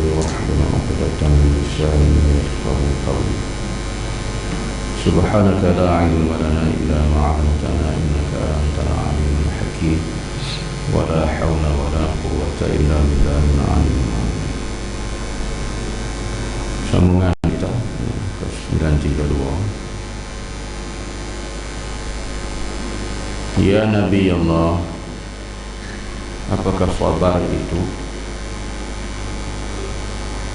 صدري واحلل عقدة من لساني يفقهوا قولي. سبحانك لا علم لنا إلا ما علمتنا إنك أنت العليم الحكيم. ولا حول ولا قوة إلا بالله العلي العظيم. Sambungan kita ke 932. Ya Nabi Allah, apakah sabar itu?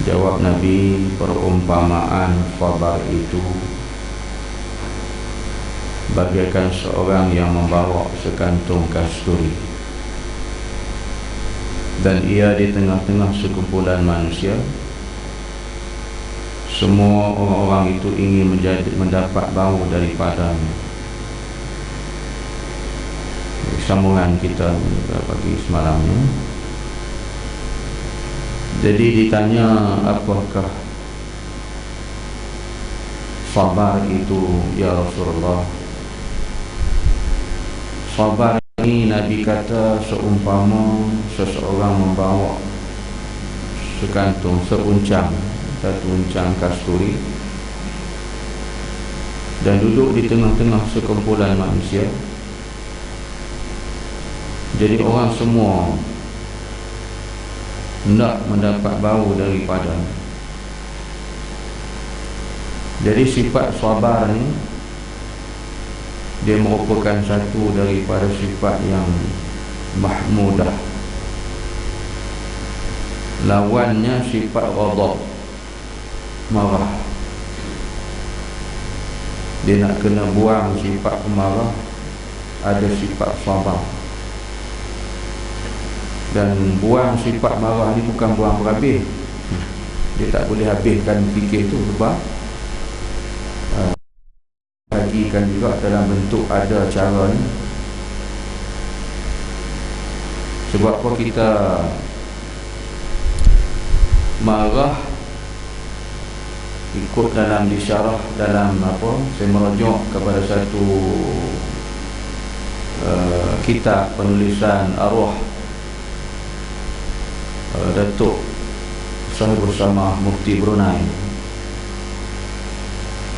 Jawab Nabi, perumpamaan sabar itu bagaikan seorang yang membawa sekantung kasturi, dan ia di tengah-tengah sekumpulan manusia. Semua orang-orang itu ingin mendapat bau daripadanya. Sambungan kita pagi semalamnya. Jadi ditanya, apakah sabar itu ya Rasulullah? Sabar ini Nabi kata seumpama seseorang membawa sekantung, satu uncang kasturi, dan duduk di tengah-tengah sekumpulan manusia. Jadi orang semua hendak mendapat bau daripada. Jadi sifat sabar ni, dia merupakan satu daripada sifat yang mahmudah. Lawannya sifat ghadab, marah. Dia nak kena buang sifat pemarah, ada sifat sabar. Dan buang sifat marah ni bukan buang berhabis. Dia tak boleh habiskan fikir tu, sebab bagikan juga dalam bentuk ada cara ni. Sebab kalau kita marah, ikut dalam disyarah, dalam saya merujuk kepada satu kitab penulisan arwah Datuk Sahibul Samah Mufti Brunei,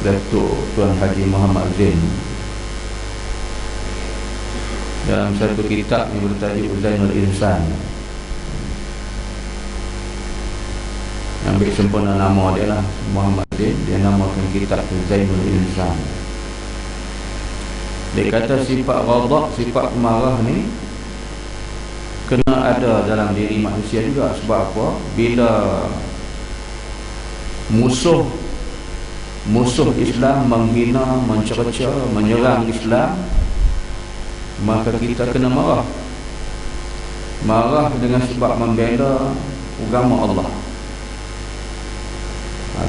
Datuk Tuan Haji Muhammad Zain. Dalam satu kitab yang bertajuk Zainul Insan, yang ambil sempurna nama dia lah, Muhammad Zain, dia namakan kitab Zainul Insan. Dia kata sifat ghadab, sifat marah ni kena ada dalam diri manusia juga. Sebab apa? Bila musuh Islam menghina, mencerca, menyerang Islam, maka kita kena marah. Marah dengan sebab membela agama Allah.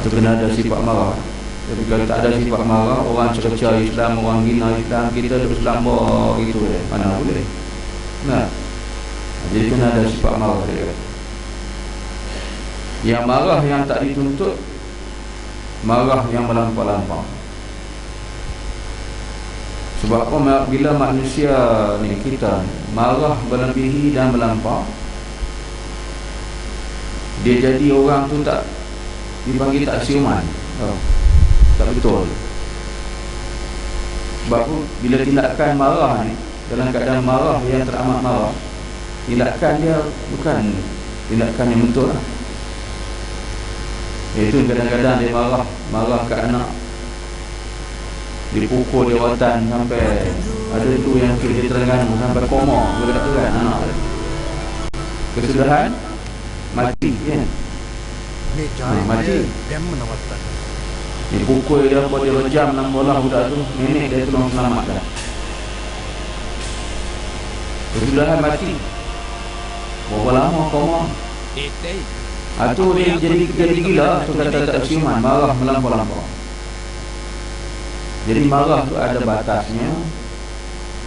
Itu kena ada sifat marah. Tapi kalau tak ada sifat marah, orang cerca Islam, orang hina Islam, kita duduk selamba gitu, mana boleh. Nah, jadi kena ada sifat marah dia. Yang marah yang tak dituntut, marah yang melampau-lampau. Sebab apa? Bila manusia ni, kita marah berlebihi dan melampau, dia jadi orang tu tak dipanggil tak siuman. Tak betul. Sebab apa? Bila tindakan marah ni, dalam keadaan marah yang teramat marah, tindakan dia bukan tindakan yang betul lah. Itu kadang-kadang dia marah ke anak, dipukul jawatan sampai ada tu yang dia Terengganu sampai koma, gerak-gerak anak. Kesudahan mati kan. Mati. Dipukul dia, dia rejam dalam bola budak tu, nenek dia tolong selamat dah. Kesudahan mati. Berapa lama koma? Itu dia jadi gila. Itu kata tak siuman, marah melampau-lampau. Jadi marah tu ada batasnya,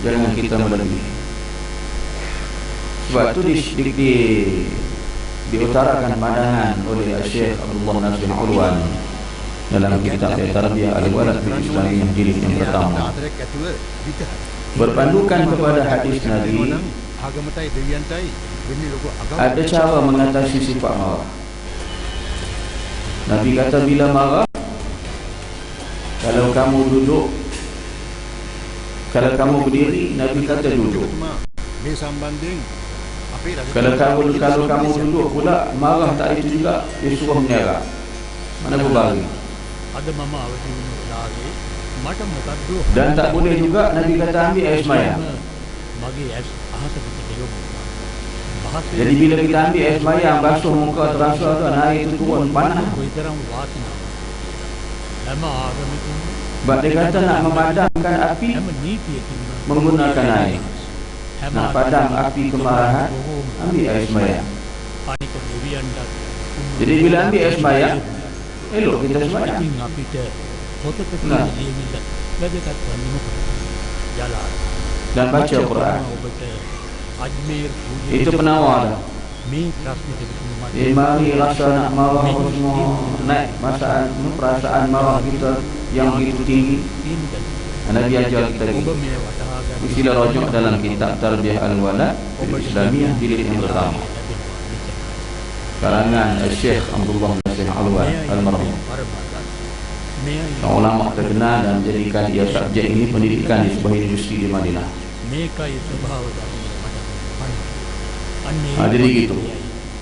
jangan kita melebihi. Sebab tu diutarakan pandangan oleh Syekh Abdullah Nasir Ulwan dalam kitab Tarbiyah Al-Walad fil Islam yang jilid yang pertama. Berpandukan kepada hadis Nabi, ada cara mengatasi sifat marah. Nabi kata bila marah, kalau kamu duduk, kalau kamu berdiri, Nabi kata duduk. Kalau kamu duduk pula, marah tak itu juga, dia suruh menyerah. Mana berbalik. Dan tak boleh juga Nabi kata ambil air semayang. Jadi bila kita ambil air semayang, basuh muka terasa tu, air itu turun panas. Sebab dia kata nak memadamkan api menggunakan air. Nak padam api kemarahan, ambil air semayang. Jadi bila ambil air semayang, elok kita semayang. Nah. Dan baca Quran. Itu penawar dah. Mari rasa nak marah semua naik, perasaan marah kita yang begitu tinggi. Nabi ajar kita lagi. Sila rujuk dalam kitab Tarbiyah Al-Walad Islamiyah jilid yang pertama, karangan Syekh Abdullah Nasir Alwan Al-Marhum. Ulama terkenal dan menjadikan dia subjek ini pendidikan di sebuah universiti di Madinah. Jadi gitu.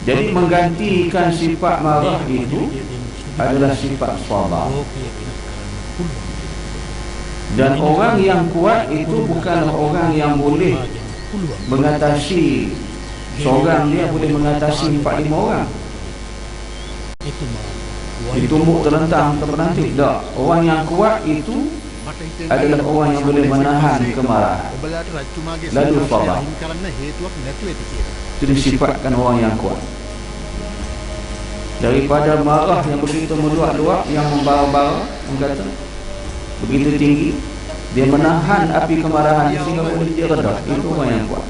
Jadi menggantikan sifat marah itu adalah sifat sabar. Dan orang yang kuat itu bukanlah orang yang boleh mengatasi seorang, dia boleh mengatasi 4-5 orang. Ditumbuk terlentang terperantik. Tak. Orang yang kuat itu adalah orang yang boleh menahan kemarahan lalu sabar. Itu disifatkan orang yang kuat. Daripada marah yang begitu meluap-luap, yang membara-bara, kata begitu tinggi, dia menahan api kemarahan sehingga boleh dia reda. Itu orang yang kuat.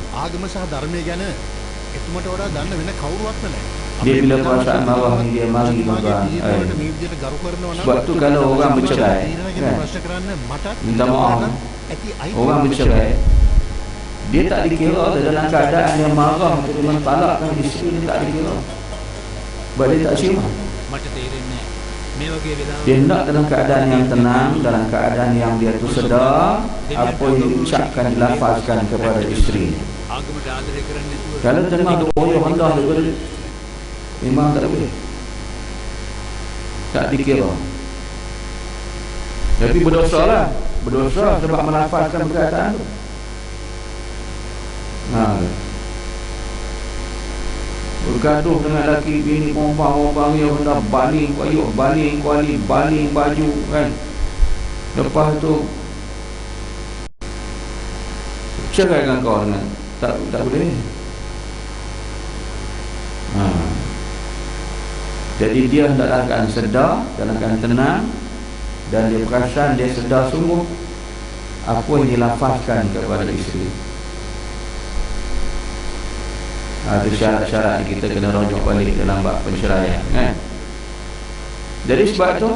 Dia bila perasaan marah ni dia mari tuan. Sebab tu kalau orang bercerai kan, minta maaf, orang bercerai, dia tak dikira dalam keadaan dia marah atau dia mentalakkan isteri, dia tak dikira. Sebab dia tak siapa. Dia nak dalam keadaan yang tenang, dalam keadaan yang dia tu sedar apa yang diucapkan, dilafazkan kepada isteri. Kalau tengah tu boyo hendak dia memang tak boleh, tak dikira. Tapi berdosa lah, berdosa sebab melafazkan perkataan tu. Bergaduh dengan laki bini, perempuan yang hendak baling kayuk, baling kuali, baling baju kan. Lepas tu cerai dengan kau dengan tak boleh. Jadi dia dalam keadaan sedar, dalam keadaan tenang, dan dia perasan, dia sedar sungguh apa yang dilafazkan kepada isteri. Itu syarat-syarat kita kena rujuk balik dalam bab penceraian kan. Jadi sebab tu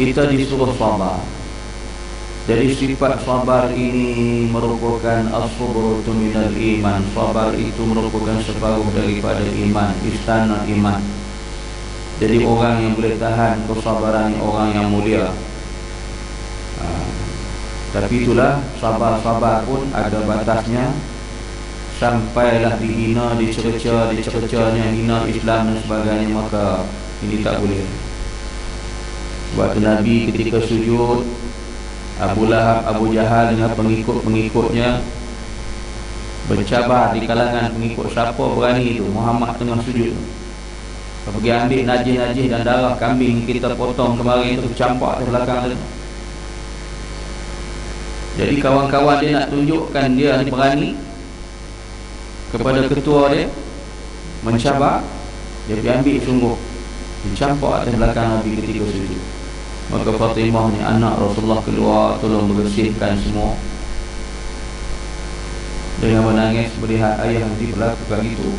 kita disuruh sabar. Jadi sifat sabar ini merupakan as-sabru minal iman. Sabar itu merupakan separuh daripada iman, istana iman. Jadi orang yang boleh tahan kesabaran orang yang mulia. Tapi itulah, sabar-sabar pun ada batasnya. Sampailah dihina, dicerca-nya hina Islam dan sebagainya, maka ini tak boleh. Sebab Nabi ketika sujud, Abu Lahab, Abu Jahal dengan pengikut-pengikutnya bercabar di kalangan pengikut. Siapa berani itu? Muhammad tengah sujud, pergi ambil najis-najis dan darah kambing kita potong kemarin itu, campak di belakang dia. Jadi kawan-kawan dia nak tunjukkan dia berani kepada ketua dia, mencabar, dia pergi ambil sungguh, dicampak atas belakang Nabi ketika sujud. Maka Fatimah ni anak Rasulullah keluar tolong bersihkan semua. Dengan menangis melihat ayah diperlakukan itu.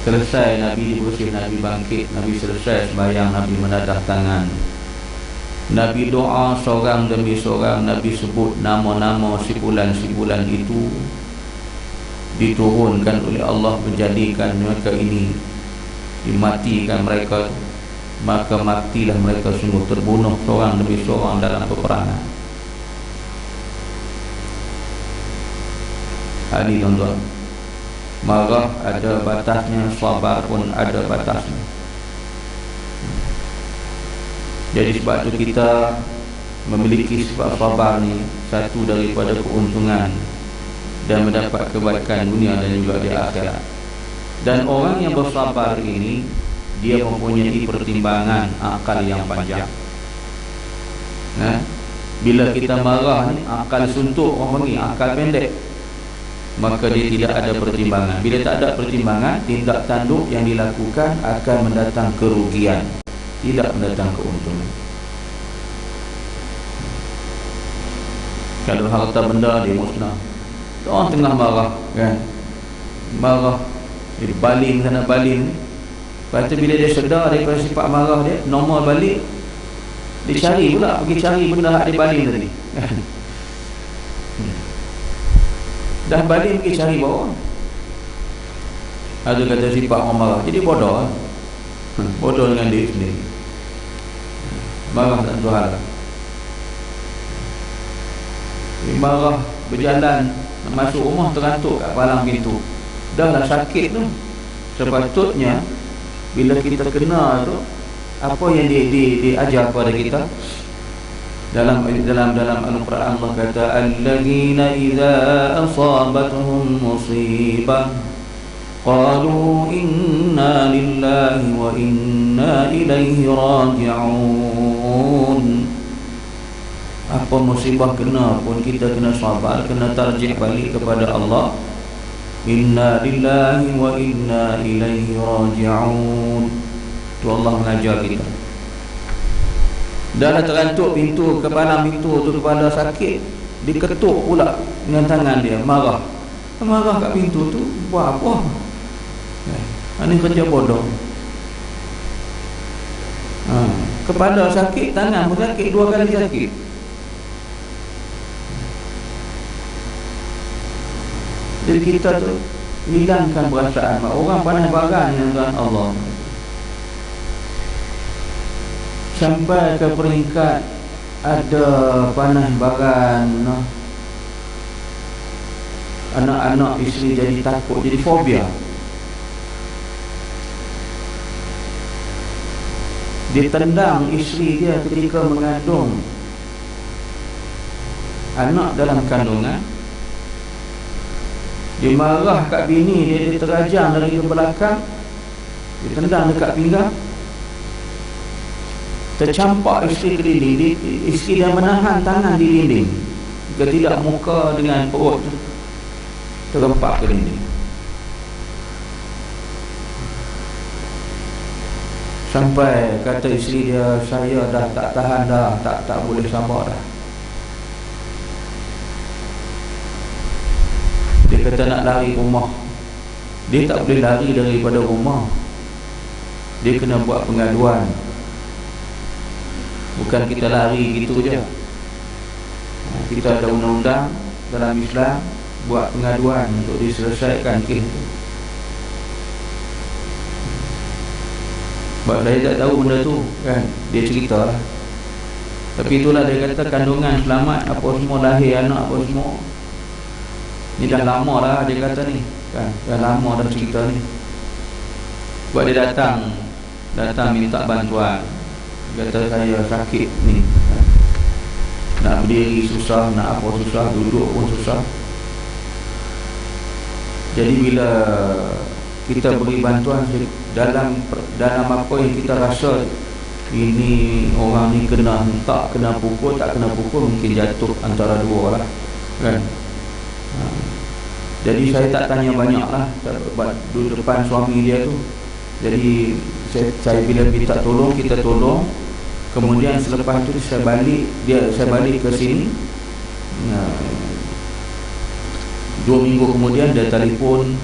Selesai Nabi dibersih, Nabi bangkit, Nabi selesai sembahyang, Nabi menadah tangan, Nabi doa seorang demi seorang. Nabi sebut nama-nama sibulan-sibulan itu, diturunkan oleh Allah menjadikan mereka ini dimatikan mereka, maka matilah mereka sungguh, terbunuh seorang demi seorang dalam peperangan. Hari tuan-tuan, marah ada batasnya, sabar pun ada batasnya. Jadi sebab itu kita memiliki sifat sabar ni satu daripada keuntungan dan mendapat kebaikan dunia dan juga di akhirat. Dan orang yang bersabar ini, dia mempunyai pertimbangan akal yang panjang. Bila kita marah ni, akal suntuk, orang panggil akal pendek, maka dia tidak ada pertimbangan. Bila tak ada pertimbangan, tindak tanduk yang dilakukan akan mendatang kerugian, tidak mendatang keuntungan. Kalau harta benda dia musnah, orang tengah marah kan, marah jadi baling sana baling. Lepas tu bila dia sedar daripada sifat marah dia, normal balik, dia cari pula, pergi cari benda hak dia baling tadi. Dah baling pergi cari bawah. Ada kata sifat orang marah, jadi bodoh. Bodoh dengan diri sendiri. Marah tak tentu hal. Marah berjalan masuk rumah, terantuk kat palang pintu, dah lah sakit tu. Sepatutnya bila kita kena tu, apa yang diajar kepada kita dalam Al-Quran, Allah kata allazina idza asabatuhum musibah qalu inna lillahi wa inna ilaihi raji'un. Apa musibah kena pun kita kena sabar, kena tarjih balik kepada Allah. Inna lillahi wa inna ilaihi raji'un. Tu Allah mengajar kita. Dah terantuk pintu, kepala pintu tu, kepala sakit, diketuk pula dengan tangan dia, marah kat pintu tu. Buat apa? Ini kerja bodoh. Kepala sakit, tangan pun sakit, 2 kali sakit. Jadi kita tu hilangkan perasaan. Orang pandai barang dengan Allah, sampai ke peringkat ada panah baran, anak-anak isteri jadi takut, jadi fobia. Dia tendang isteri dia ketika mengandung anak dalam kandungan. Dia marah kat bini dia, terajang dari belakang, dia tendang dekat pinggang, tercampak isteri ke dinding. Isteri dia menahan tangan di dinding, jika tidak muka dengan perut terempak ke dinding. Sampai kata isteri dia, saya dah tak tahan dah, tak boleh sabar dah. Dia kata nak lari rumah, dia tak boleh lari daripada rumah, dia kena buat pengaduan. Bukan kita lari gitu je. Kita ada undang-undang dalam Islam, buat pengaduan untuk diselesaikan kes itu. Sebab saya tak tahu benda tu kan, dia cerita lah. Tapi itulah dia kata kandungan selamat, apa semua, lahir anak apa semua. Ni dah lama lah dia kata ni kan, dah lama dah cerita ni. Sebab dia datang minta bantuan. Kata saya sakit ni, nak berdiri susah, nak apa susah, duduk pun susah. Jadi bila kita beri bantuan dalam apa yang kita rasa ini orang ni kena hentak, kena pukul, tak kena pukul, mungkin jatuh antara dua lah kan. Jadi saya tak tanya banyak lah, duduk depan suami dia tu. Jadi saya bila minta tolong, kita tolong. Kemudian selepas tu saya balik ke sini. 2 minggu kemudian dia telefon,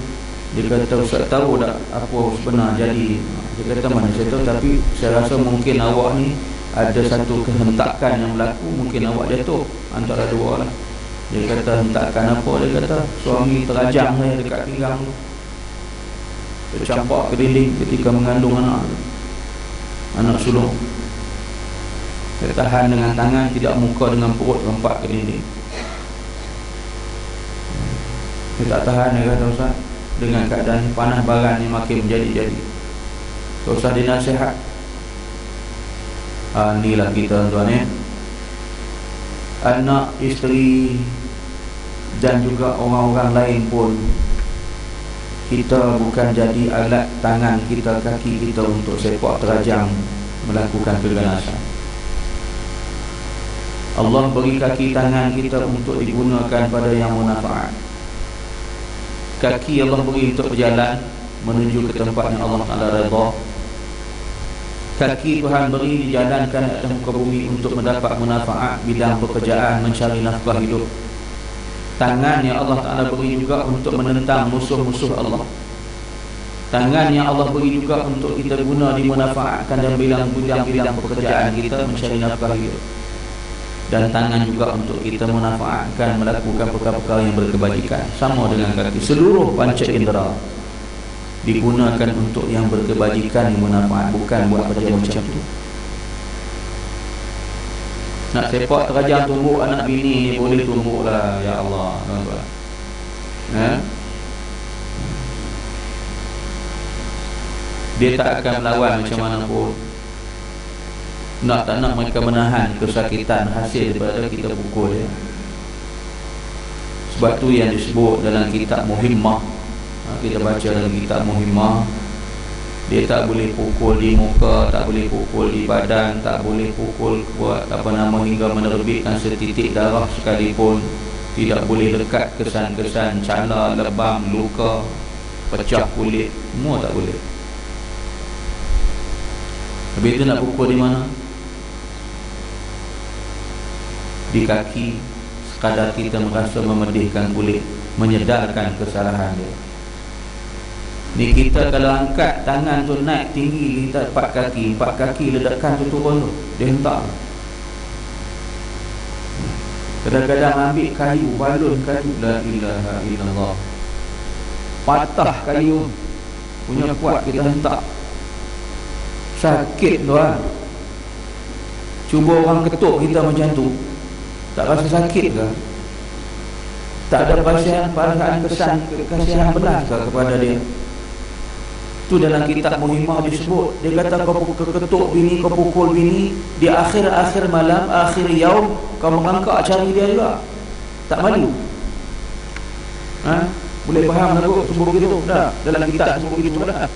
dia kata Ustaz tahu tak apa sebenar jadi. Dia kata mana saya tahu, tapi saya rasa mungkin awak ni ada satu kehentakan yang berlaku, mungkin awak jatuh antara dua lah. Dia kata hentakan apa? Dia kata suami terajang saya dekat pinggang tu. tercampak ke dinding ketika mengandung anak sulung. Dia tahan dengan tangan, tidak muka dengan perut, lompat ke dinding. Dia tak tahan, dia kata, Ustaz, dengan keadaan panas baran ni makin menjadi-jadi. Ustaz dinasihat. Inilah kita tuan ya. Anak, isteri dan juga orang-orang lain pun, kita bukan jadi alat tangan kita, kaki kita untuk sepak terajang melakukan keganasan. Allah beri kaki tangan kita untuk digunakan pada yang manfaat. Kaki Allah beri untuk berjalan menuju ke tempat yang Allah Ta'ala redha. Kaki Tuhan beri dijalankan atas muka bumi untuk mendapat manfaat bidang pekerjaan, mencari nafkah hidup. Tangan yang Allah Ta'ala beri juga untuk menentang musuh-musuh Allah. Tangan yang Allah beri juga untuk kita guna dimanfaatkan dalam bidang-bidang pekerjaan kita, mencari nafkah hidup. Dan tangan juga untuk kita manfaatkan melakukan perkara-perkara yang berkebajikan. Sama dengan kaki. Seluruh panca indera digunakan untuk yang berkebajikan, yang bermanfaat, bukan buat kerja macam tu. Nak sepak terajang tumbuk anak bini ni boleh tumbuk lah, ya Allah, tuan-tuan. Dia tak akan melawan macam mana pun. Nak tak nak mereka menahan kesakitan hasil daripada kita pukul dia. Sebab tu yang disebut dalam kitab Muhimmah, kita baca dalam kitab Muhimmah, dia tak boleh pukul di muka, tak boleh pukul di badan, tak boleh pukul buat hingga menerbitkan setitik darah sekalipun. Tidak boleh lekat kesan-kesan cala, lebam, luka, pecah kulit, semua tak boleh. Habis itu nak pukul di mana? Di kaki, sekadar kita merasa memedihkan kulit, menyedarkan kesalahan dia. Ni kita kalau angkat tangan tu naik tinggi, kita empat kaki ledakan tu turun tu, dia hentak. Kadang-kadang ambil kayu, balun kayu, la ilaha illallah, patah kayu punya kuat, kita hentak. Sakit tuan. Cuba orang ketuk kita macam tu, tak rasa sakit ke? Tak ada perasaan kasihan belas ke kepada dia? Tu dalam kitab Muhimmah disebut. Dia kata kau ketuk bini, kau pukul bini, di akhir malam, akhir yaum, kau merangkak cari dia juga. Tak malu? Boleh faham tak sebut begitu? Dah, dalam kitab sebut begitu dah.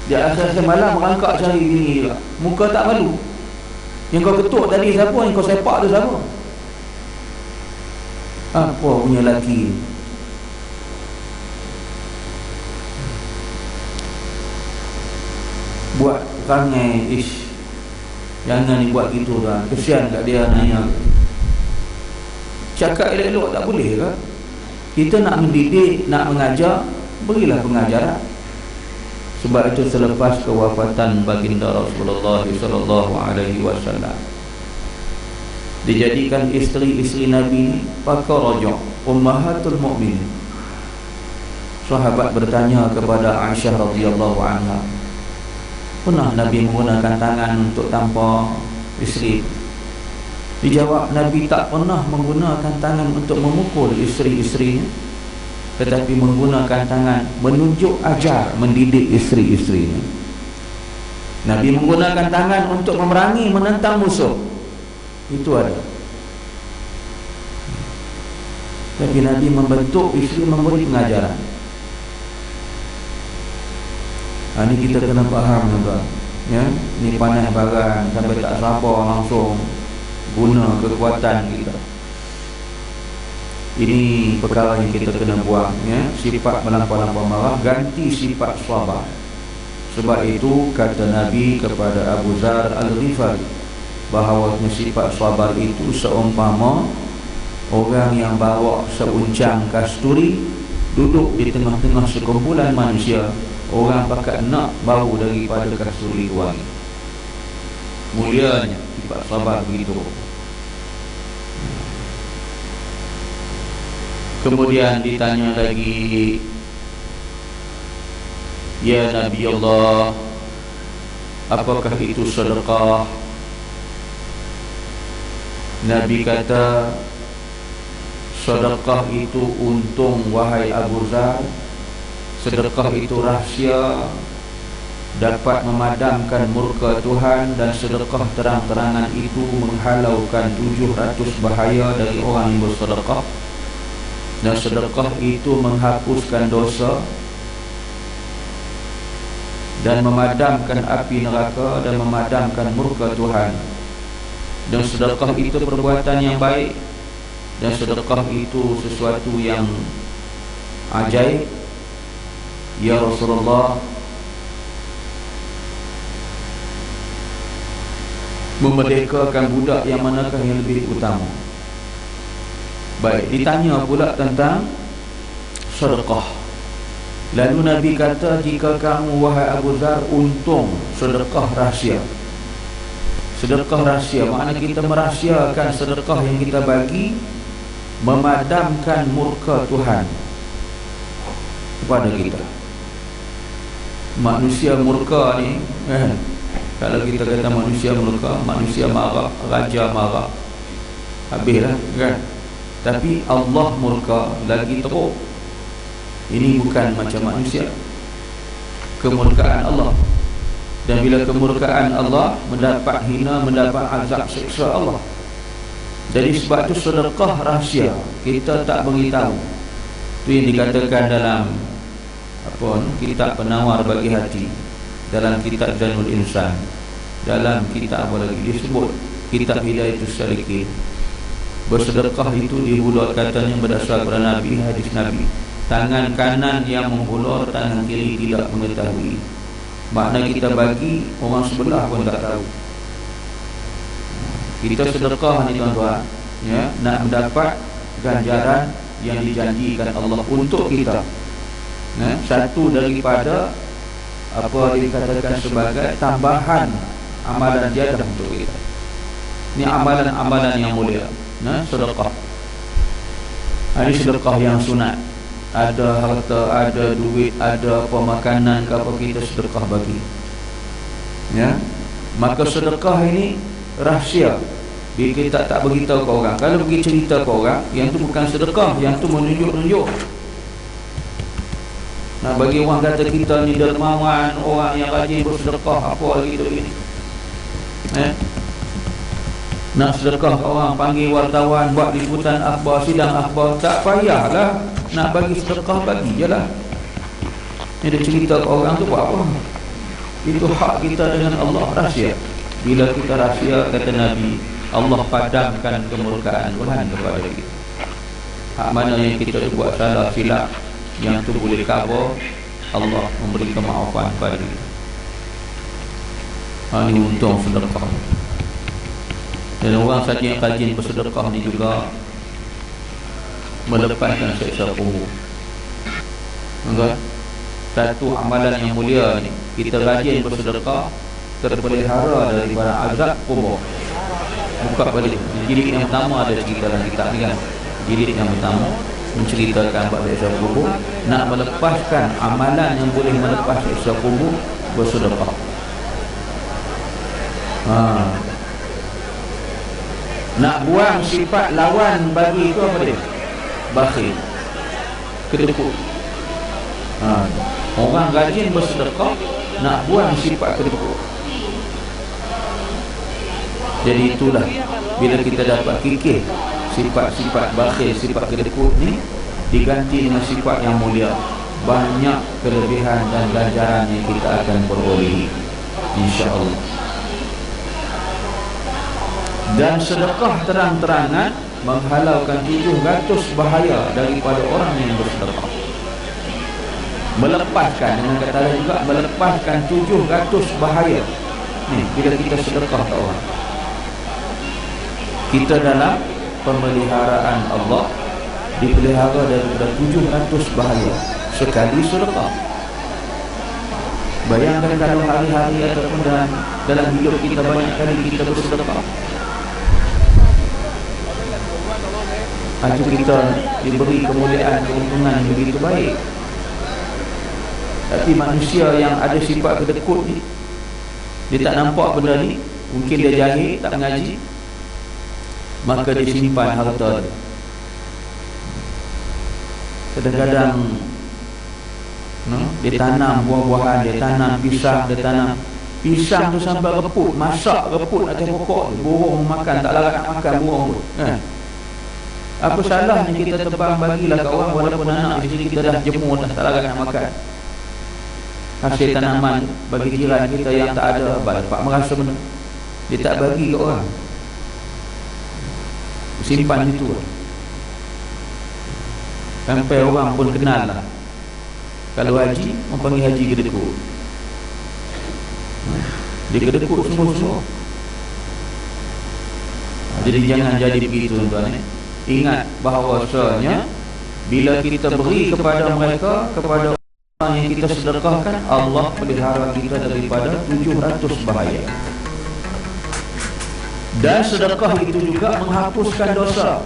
Di akhir malam merangkak cari bini juga. Muka tak malu? Yang kau ketuk tadi siapa? Yang kau sepak tu siapa? Apa punya lelaki? Buat rangai, jangan dibuat gitu dah. Kesian kat dia nanya. Cakap elok-elok tak boleh ke? Kita nak mendidik, nak mengajar, berilah pengajaran. Sebab itu selepas kewafatan baginda Rasulullah sallallahu alaihi wasallam, dijadikan isteri-isteri Nabi pakar rajak, ummahatul mukminin. Sahabat bertanya kepada Aisyah radhiyallahu anha, pernah Nabi menggunakan tangan untuk tampar isteri? Dijawab, Nabi tak pernah menggunakan tangan untuk memukul isteri-isterinya, tetapi menggunakan tangan menunjuk, ajar, mendidik isteri-isterinya. Nabi menggunakan tangan untuk memerangi, menentang musuh. Itu ada. Tapi Nabi membentuk isteri, memberi pengajaran. Ini kita kena faham juga, ya. Ini panas baran sampai tak sabar langsung guna kekuatan kita. Ini perkara yang kita kena buang, ya. Sifat melampau-lampau marah, ganti sifat sabar. Sebab itu kata Nabi kepada Abu Dzar Al-Ghifari, bahawa sifat sabar itu seumpama orang yang bawa seuncang kasturi duduk di tengah-tengah sekumpulan manusia. Orang pakat nak bau daripada kasturi wangi. Mulianya sifat sabar begitu. Kemudian ditanya lagi, Ya Nabi Allah, apakah itu sedekah? Nabi kata, sedekah itu untung wahai Abu Dzar. Sedekah itu rahsia, dapat memadamkan murka Tuhan, dan sedekah terang-terangan itu menghalaukan 700 bahaya dari orang yang bersedekah. Dan sedekah itu menghapuskan dosa dan memadamkan api neraka dan memadamkan murka Tuhan. Dan sedekah itu perbuatan yang baik, dan sedekah itu sesuatu yang ajaib. Ya Rasulullah, memerdekakan budak yang manakah yang lebih utama? Baik, ditanya pula tentang sedekah. Lalu Nabi kata, jika kamu wahai Abu Dzar, untung sedekah rahsia. Sedekah rahsia maknanya kita merahsiakan sedekah yang kita bagi, memadamkan murka Tuhan kepada kita. Manusia murka ni, kalau kita kata manusia murka, manusia marah, raja marah, habislah kan. Tapi Allah murka lagi teruk. Ini bukan macam manusia, kemurkaan Allah. Dan bila kemurkaan Allah, mendapat hina, mendapat azab siksa Allah. Jadi sebab itu sedekah rahsia, kita tak beritahu. Itu yang dikatakan dalam kitab Penawar Bagi Hati, dalam kitab Zanul Insan, dalam kitab apa lagi disebut kitab Hidayatus Salikin. Bersedekah itu dihulur katanya berdasar pada Nabi, hadis Nabi. Tangan kanan yang menghulur, tangan kiri tidak mengetahui. Makna kita bagi, orang sebelah pun tak tahu. Kita sedekah ni tuan-tuan, ya, nak mendapat ganjaran yang dijanjikan Allah untuk kita. Satu daripada apa dikatakan sebagai tambahan amalan jadah untuk kita. Ini amalan-amalan yang mulia. Sedekah. Ini sedekah yang sunat. Ada harta, ada duit, ada pemakanan, apa kita sedekah bagi. Ya. Maka sedekah ini rahsia. Bila kita tak beritahu ke orang. Kalau pergi cerita ke orang, yang tu bukan sedekah, yang tu menunjuk-nunjuk. Nah, bagi orang kata kita ni dermawan, orang yang rajin bersedekah, apa lagi tu ini. Nak sedekah ke orang, panggil wartawan, buat liputan akhbar, sidang akhbar, tak payahlah. Nak bagi sedekah, bagi je lah. Ni dia cerita ke orang tu buat apa? Itu hak kita dengan Allah, rahsia. Bila kita rahsia, kata Nabi, Allah padamkan kemurkaan Tuhan kepada kita. Hak mana yang kita buat salah silap, yang tu boleh cover, Allah memberi kemaafan kepada kita. Ini untung sedekah. Dan orang saja yang rajin bersedekah ni juga melepaskan siksa kubur. Satu amalan yang mulia ni, kita rajin bersedekah, terpelihara daripada azab kubur. Buka balik jilid yang pertama, ada cerita dalam kitab ni kan. Jilid yang pertama menceritakan bab siksa kubur. Nak melepaskan amalan yang boleh melepas siksa kubur, bersedekah. Nak buang sifat lawan bagi itu apa dia? Bakhil, kedekut. Orang rajin bersedekah, nak buang sifat kedekut. Jadi itulah, bila kita dapat kikir sifat-sifat bakhil, sifat kedekut ni, diganti dengan sifat yang mulia, banyak kelebihan dan ganjaran yang kita akan peroleh, insya-Allah. Dan sedekah terang-terangan menghalaukan 700 bahaya daripada orang yang bersedekah. Melepaskan, dengan kata lain juga, melepaskan 700 bahaya. Ni, bila kita sedekah ke orang, kita dalam pemeliharaan Allah, dipelihara daripada 700 bahaya sekali sedekah. Bayangkan kalau hari-hari ataupun dalam hidup kita banyak kali kita bersedekah. Itu kita diberi kemuliaan, keuntungan yang begitu baik. Tapi manusia yang ada sifat kedekut ni, dia tak nampak benda ni, mungkin dia jahil, tak mengaji, maka dia simpan harta dia. Kadang-kadang dia tanam buah-buahan, dia tanam pisang, dia tanam pisang tu sampai reput, masak reput atas pokok, burung makan, tak larat nak makan burung tu. Apa salahnya kita tebang bagilah kat orang, walaupun anak di sini kita dah jemur dah, tak larat nak makan. Hasil tanaman bagi jiran kita yang tak ada, dapat merasa benda, dia tak bagi kat orang, simpan itu. Sampai orang pun kenal lah, kalau haji, orang panggil haji kedekut. Dia kedekut semua-semua. Jadi jangan jadi begitu, tuan-tuan. Ingat bahawasanya bila kita beri kepada mereka, kepada orang yang kita sedekahkan, Allah pelihara kita daripada 700 bahaya. Dan sedekah itu juga menghapuskan dosa.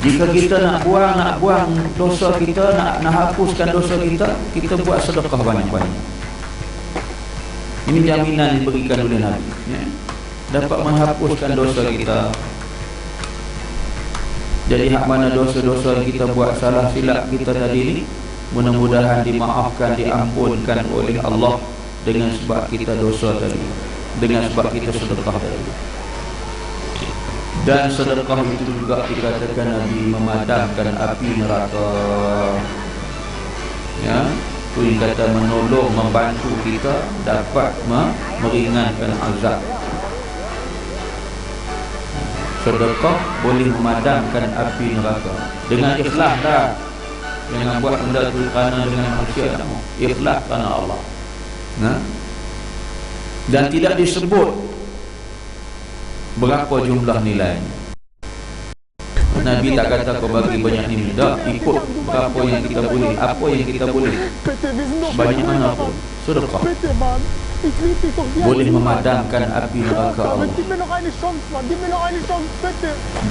Jika kita nak buang dosa kita, nak hapuskan dosa kita, kita buat sedekah banyak-banyak. Ini jaminan diberikan oleh Nabi, ya? Dapat menghapuskan dosa kita. Jadi hak mana dosa-dosa yang kita buat, salah silap kita tadi ni, mudah-mudahan dimaafkan, diampunkan oleh Allah dengan sebab kita dosa tadi, dengan sebab kita sedekah tadi. Dan sedekah itu juga dikatakan Nabi memadamkan api neraka, ya. Itu yang kata menolong, membantu kita dapat meringankan azab. Sedekah boleh memadamkan api neraka dengan ikhlas dah. Jangan buat benda tu kerana dengan manusia, ikhlas kerana Allah. Dan tidak disebut berapa jumlah nilainya. Nabi tak kata kau bagi banyak ni, dah ikut berapa yang kita boleh, apa yang kita boleh, banyak mana pun sedekah boleh memadamkan api neraka Allah.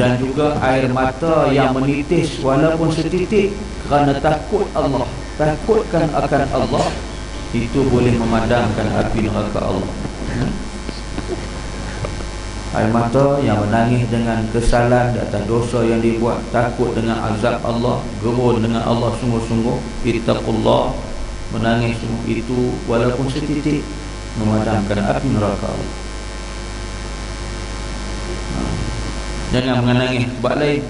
Dan juga air mata yang menitis walaupun setitik kerana takut Allah, takutkan akan Allah, itu boleh memadamkan api neraka Allah. Air mata yang menangis dengan kesalahan di atas dosa yang dibuat, takut dengan azab Allah, gerun dengan Allah sungguh-sungguh, ittaqullah, menangis semua itu walaupun setitik, memadamkan api neraka Allah. Jangan menangis sebab lain.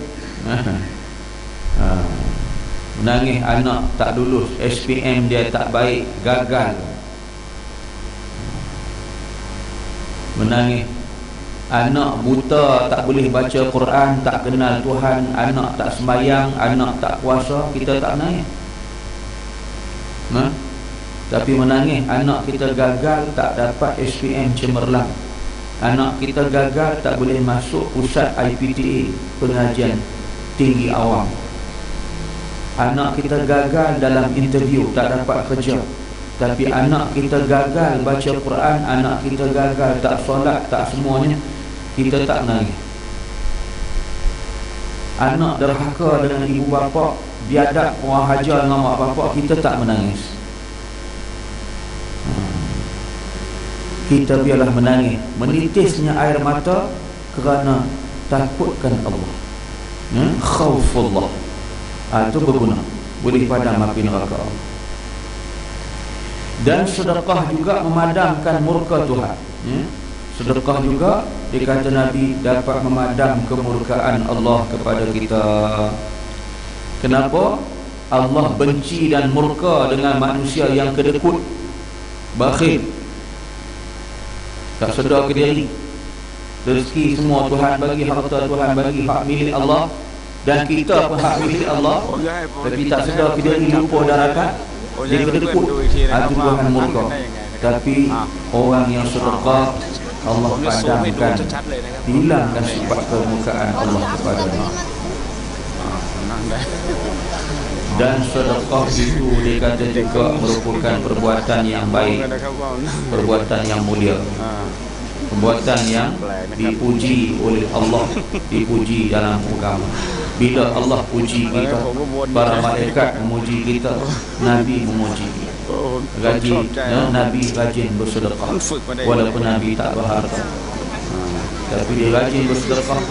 Menangis anak tak lulus, SPM dia tak baik, gagal. Menangis anak buta, tak boleh baca Quran, tak kenal Tuhan, anak tak sembahyang, anak tak puasa, kita tak menangis. Tapi menangis anak kita gagal, tak dapat SPM cemerlang, anak kita gagal, tak boleh masuk pusat IPTA, pengajian tinggi awam, anak kita gagal dalam interview, tak dapat kerja. Tapi anak kita gagal baca Quran, anak kita gagal tak solat, tak semuanya, kita tak menangis. Anak derhaka dengan ibu bapa, biadab orang hajar dengan mak bapa, kita tak menangis. Kita biarlah menangis, menitisnya air mata kerana takutkan Allah, khaufullah. Itu berguna, boleh padam api neraka Allah. Dan sedekah juga memadamkan murka Tuhan, sedekah juga dikata Nabi dapat memadam kemurkaan Allah kepada kita. Kenapa? Allah benci dan murka dengan manusia yang kedekut, bakhil, tak sedar ke diri. Rezeki semua Tuhan bagi, harta Tuhan bagi, hak milik Allah, dan kita pun hak milik Allah, tapi tak sedar ke diri, lupa daratan, dia kedekut, itu Tuhan murka. Tapi orang yang sedekah, Allah padamkan, hilangkan sifat kemurkaan Allah kepada dia. Dan sedekah itu dikata juga merupakan perbuatan yang baik, perbuatan yang mulia, perbuatan yang dipuji oleh Allah, dipuji dalam agama. Bila Allah puji kita, para malaikat memuji kita, Nabi memuji kita. Nabi rajin bersedekah walaupun Nabi tak berharta, tapi dia rajin bersedekah.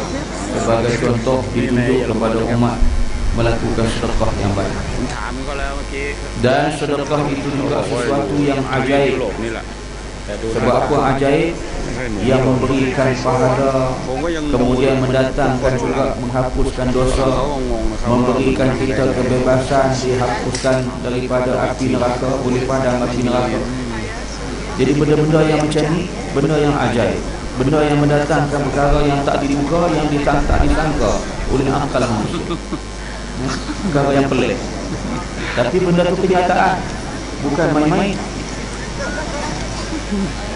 Sebagai contoh, ditunjuk kepada umat melakukan sedekah yang baik. Dan sedekah itu juga sesuatu yang ajaib. Sebab apa ajaib? Yang memberikan pahala, kemudian mendatangkan juga menghapuskan dosa, memberikan kita kebebasan, dihapuskan daripada api neraka, boleh padam api neraka. Jadi benda-benda yang macam ni, benda yang ajaib, benda yang mendatangkan perkara yang tak diduga, yang tak disangka oleh akal manusia. Perkara yang pelik, tapi benda tu kenyataan, bukan main-main.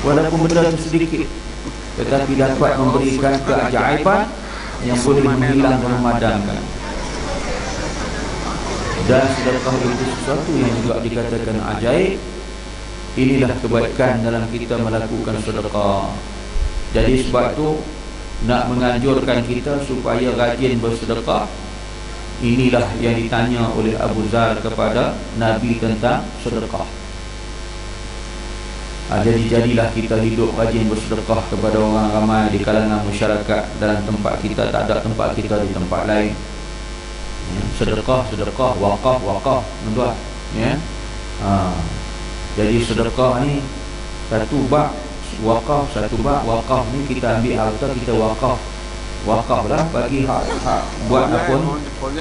Walaupun benda itu sedikit, tetapi dapat memberikan keajaiban yang boleh menghilang dan memadamkan. Dan sedekah itu sesuatu yang juga dikatakan ajaib. Inilah kebaikan dalam kita melakukan sedekah. Jadi sebab itu nak menganjurkan kita supaya rajin bersedekah. Inilah yang ditanya oleh Abu Zar kepada Nabi tentang sedekah. Jadi jadilah kita hidup rajin bersedekah kepada orang ramai di kalangan masyarakat. Dalam tempat kita tak ada, tempat kita di tempat lain. Sedekah, wakaf, tuan-tuan. Ya. Jadi sedekah ni satu bab wakaf, wakaf ni kita ambil harta kita wakaf. Wakaf lah bagi hak buat apa,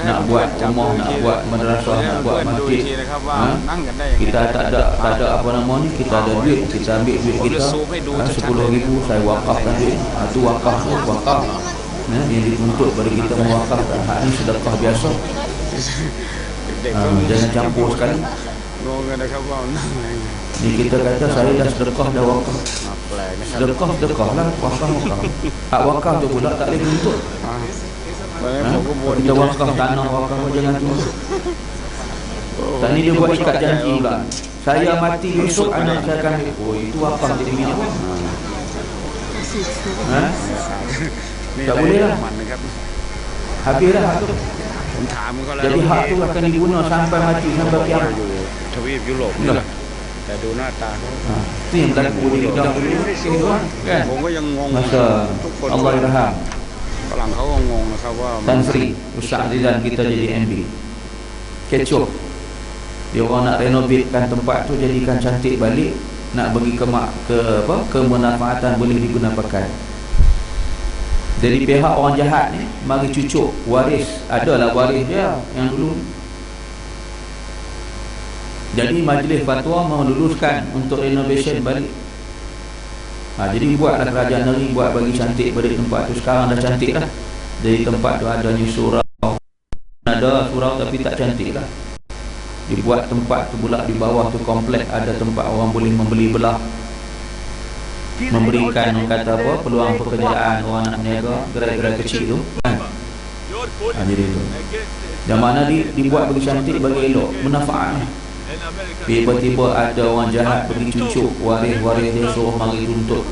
nak buat rumah, nak buat madrasah, nak buat masjid. Kita tak ada apa nama ni, kita ada duit, kita ambil duit kita 10,000 saya wakafkan duit. Itu wakaf. Yang dituntut pada kita mewakafkan. Hak ni sedekah biasa. Jangan campur sekali. Ni kita kata saya dah sedekah, dah wakaf. Sedekah lah, wakaf. Hak wakaf tu pula tak boleh tuntut. Kita wakaf tanah, wakaf jangan tuntut. Tak ni dia buat ikat janji pula. Saya mati besok anak saya akan, oh itu wakaf jadi minyak. Tak boleh lah. Habislah hak tu. Jadi hak tu akan diguna sampai mati, sampai kiamat. Itulah. Itu yang berlaku di dalam kan? Masa Allah irham Tan Sri Ustaz Rizal kita jadi MB kecoh. Dia orang nak renovatekan tempat tu, jadikan cantik balik, nak bagi kemanfaatan boleh diguna pakai. Jadi pihak orang jahat ni mari cucuk waris, adalah waris dia yang dulu. Jadi majlis fatwa meluluskan untuk renovation balik. Jadi buatlah kerajaan negeri buat bagi cantik balik tempat tu. Sekarang dah cantik lah. Jadi tempat tu adanya surau, ada surau tapi tak cantik lah. Dibuat tempat tu pula di bawah tu komplek, ada tempat orang boleh membeli belah, memberikan kata apa, peluang pekerjaan orang nak berniaga, gerai-gerai kecil tu kan. Jadi tu yang mana dibuat bagi cantik, bagi elok, manfaat. Tiba-tiba ada orang jahat pergi cucuk waris-waris dia, suruh mari tuntut,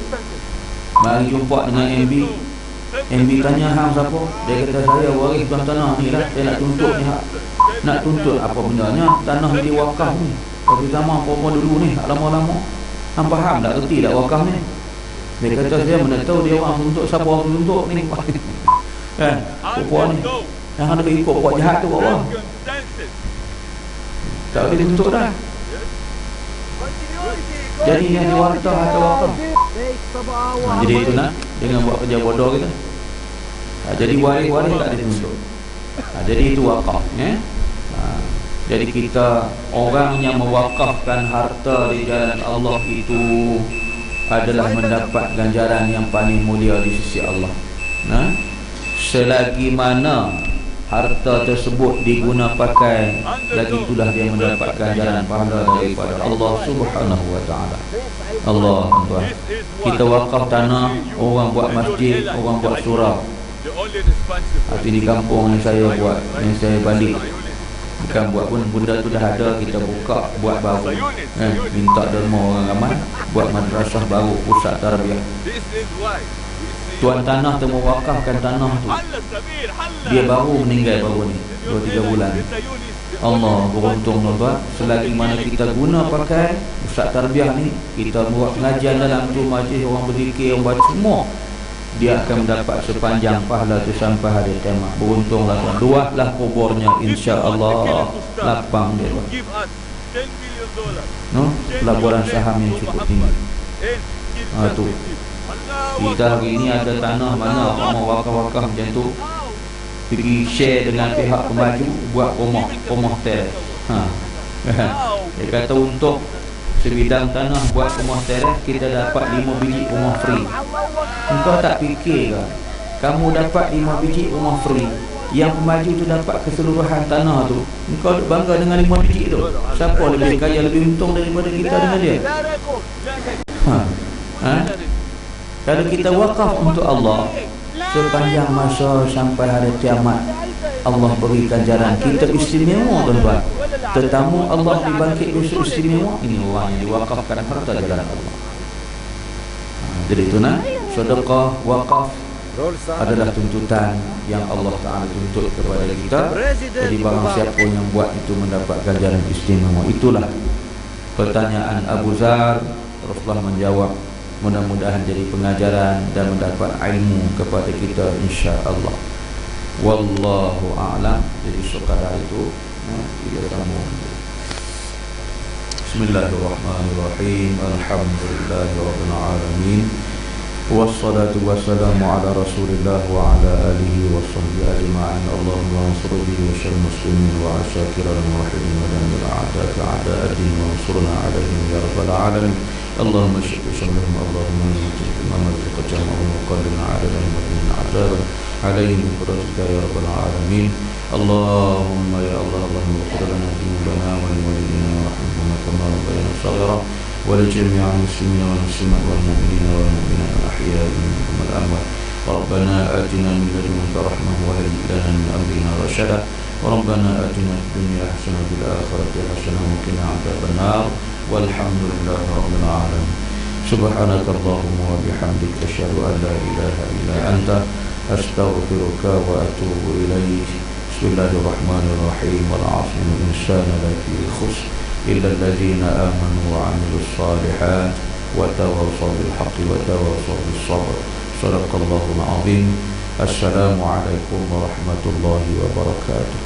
mari jumpa dengan MB. MB tanya hang siapa? Dia kata saya waris tuan tanah ni lah, saya nak tuntut ni hak. Nak tuntut apa benarnya? Tanah ni wakaf ni dari zaman apa dulu ni, tak lama-lama. Hang faham tak, erti tak wakaf ni? Dia kata saya mana tahu dia orang tuntut, siapa orang tuntut ni kan? Puan ni yang ada ikut puak jahat tu Allah. Tak boleh tuntut dah. Jadi yang diwarta atau wakaf. Jadi itu nak dengan buat kerja bodoh kita. Jadi waris-waris tak dituntut. Jadi itu wakaf. Jadi kita orang yang mewakafkan harta di jalan Allah itu adalah mendapat ganjaran yang paling mulia di sisi Allah. Selagi mana harta tersebut diguna pakai, lagi itulah dia mendapat ganjaran pahala daripada Allah Subhanahu wa taala. Allah Tuhan. Kita wakaf tanah, orang buat masjid, orang buat surau. Hati di kampung yang saya buat, yang saya balik, bukan buat pun, benda tu dah ada, kita buka buat baru. Minta derma orang ramai, buat madrasah baru, pusat tarbiyah. tuan tanah tu mewakafkan tanah tu, dia baru meninggal baru ni 2-3 bulan. Allah beruntung tuan. Selagi mana kita guna pakai ustaz tarbiyah ni, kita buat pengajian dalam tu, majlis orang berzikir, orang baca semua, dia akan mendapat sepanjang pahala tu sampai hari kiamat. Beruntunglah tuan. Luaslah kuburnya, insya-Allah lapang dia tuan. No, pelaburan saham yang cukup tinggi. Tu. Kita hari ni ada tanah mana orang mau wakaf-wakaf macam tu, pergi share dengan pihak pemaju buat rumah teres. Dia kata untuk sebidang tanah buat rumah teres kita dapat 5 biji rumah free. Engkau tak fikir ke kamu dapat 5 biji rumah free, yang pemaju tu dapat keseluruhan tanah tu, engkau bangga dengan 5 biji tu? Siapa lebih kaya, lebih untung daripada kita dengan dia? Kalau kita wakaf untuk Allah sepanjang masa sampai hari kiamat, Allah beri ganjaran. Kita istimewa tuan-tuan. Tetamu Allah dibangkit besok istimewa. Ini orang yang diwakafkan harta jalan Allah. Jadi itu nak sedekah, wakaf adalah tuntutan yang Allah Ta'ala tuntut kepada kita. Jadi barang siapa yang buat itu mendapat ganjaran istimewa. Itulah pertanyaan Abu Zar. Rasulullah menjawab, mudah-mudahan jadi pengajaran dan mendapat ilmu kepada kita insya-Allah. Wallahu a'lam. Jadi sekadar itu kita sambung. Bismillahirrahmanirrahim. Alhamdulillahirabbil alamin. Wassalatu wassalamu ala Rasulillah wa ala alihi wa sahbihi ajma'in. Allahumma ansur bihi wa syal muslimin wa asyakiran muwahhidin wa damir a'daka a'da'adin wa ansurna 'alaihim ya rabbal alamin. Allahumma syukr syamlahum. Allahumma inna imam al-fiqh jama'un wa qallina 'alaihim wa min 'adzaban 'alaihim bi qudratika ya rabbal alamin. Allahumma ya Allah, Allahumma ighfir lana dhunubana wa li walidina warhamhum kama rabbayana shaghira wa li jami'il muslimina wal muslimat wal mu'minina wal mu'minat al-ahya'i minhum wal amwat. Rabbana atina min ladunka rahmah wa hayyi lana min amrina rashada. Rabbana atina fid dunya hasanah wa fil akhirati hasanah wa qina 'adzaban nar. Walhamdulillahi rabbil alamin. Subhanaka Allahumma wa bihamdika asyhadu an la ilaha illa anta astaghfiruka wa atubu ilaik. Bismillahirrahmanirrahim. Wal 'asri innal insana lafi khusr illa alladhina amanu wa 'amilus shalihat wa tawassaw bil haqqi wa tawassaw bis sabr. Shadaqallahul 'azim. Assalamu alaikum warahmatullahi wabarakatuh.